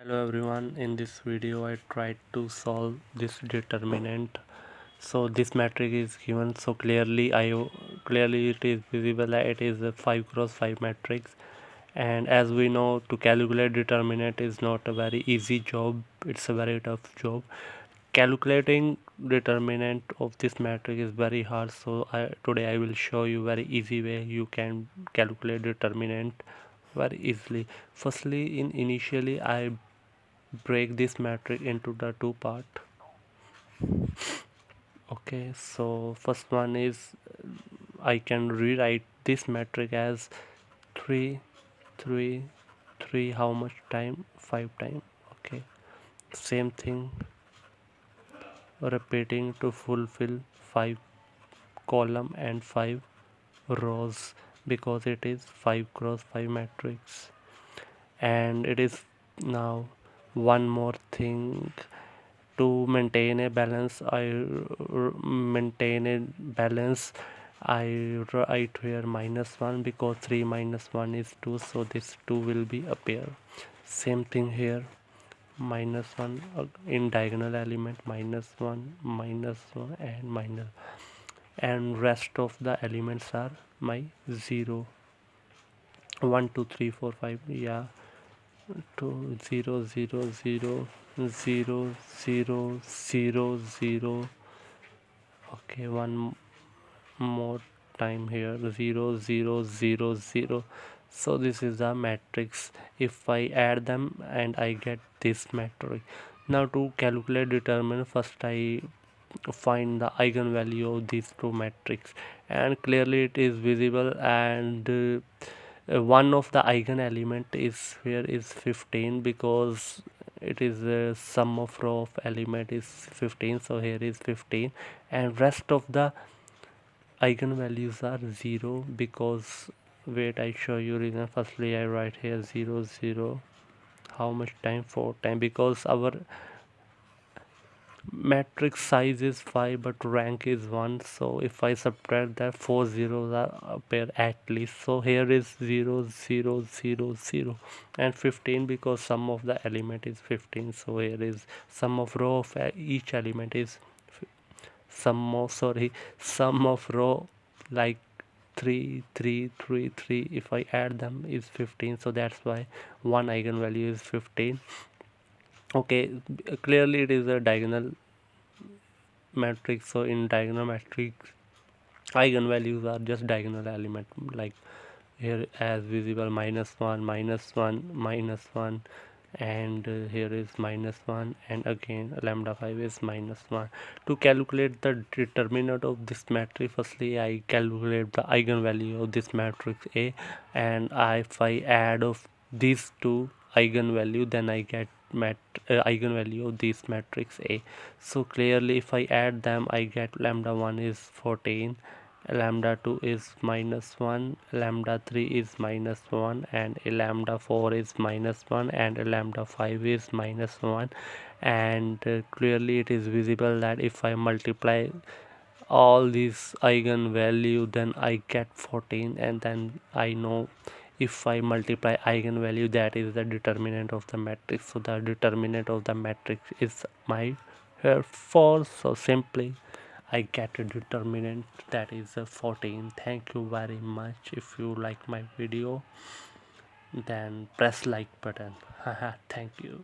Hello everyone, in this video I tried to solve this determinant. So this matrix is given, so clearly it is visible that it is a 5 cross 5 matrix, and as we know, to calculate determinant is not a very easy job, it's a very tough job. Calculating determinant of this matrix is very hard, so today I will show you very easy way you can calculate determinant very easily. Firstly, initially I break this matrix into the two part. Okay, so first one is I can rewrite this matrix as 3 3 3 how much time 5 time. Okay, same thing repeating to fulfill 5 column and 5 rows because it is 5 cross 5 matrix. And it is now one more thing, to maintain a balance I write here -1 because 3 minus 1 is 2, so this 2 will be a pair. Same thing here, -1 in diagonal element, -1 and minus, and rest of the elements are my 0, 1 2 3 4 5, yeah, 2 0 0 0 0 0 0 0. Okay, one more time here, 0 0 0 0. So this is the matrix. If I add them and I get this matrix. Now to calculate determinant, first I find the eigenvalue of these two matrix, and clearly it is visible, and one of the eigen element is here is 15 because it is the sum of row of element is 15, so here is 15, and rest of the eigenvalues are 0 because, wait, I show you reason. Firstly I write here 0 0 how much time, 4 time, because our matrix size is 5 but rank is 1, so if I subtract that, 4 zeros are appear at least, so here is 0 0 0 0 and 15 because sum of the element is 15, so here is sum of row of each element is sum of row like 3 3 3 3, if I add them is 15, so that's why one eigenvalue is 15. Okay, clearly it is a diagonal matrix, so in diagonal matrix eigenvalues are just diagonal element, like here as visible, -1 -1 -1, and here is -1, and again lambda 5 is -1. To calculate the determinant of this matrix, firstly I calculate the eigenvalue of this matrix A, and if I add of these two eigenvalue, then I get eigenvalue of this matrix A. So clearly if I add them, I get lambda 1 is 14, lambda 2 is -1, lambda 3 is -1, and lambda 4 is -1, and lambda 5 is -1. And clearly it is visible that if I multiply all these eigenvalue, then I get 14, and then I know if I multiply eigenvalue, that is the determinant of the matrix. So the determinant of the matrix is my here 4, so simply I get a determinant that is a 14. Thank you very much. If you like my video, then press like button. Thank you.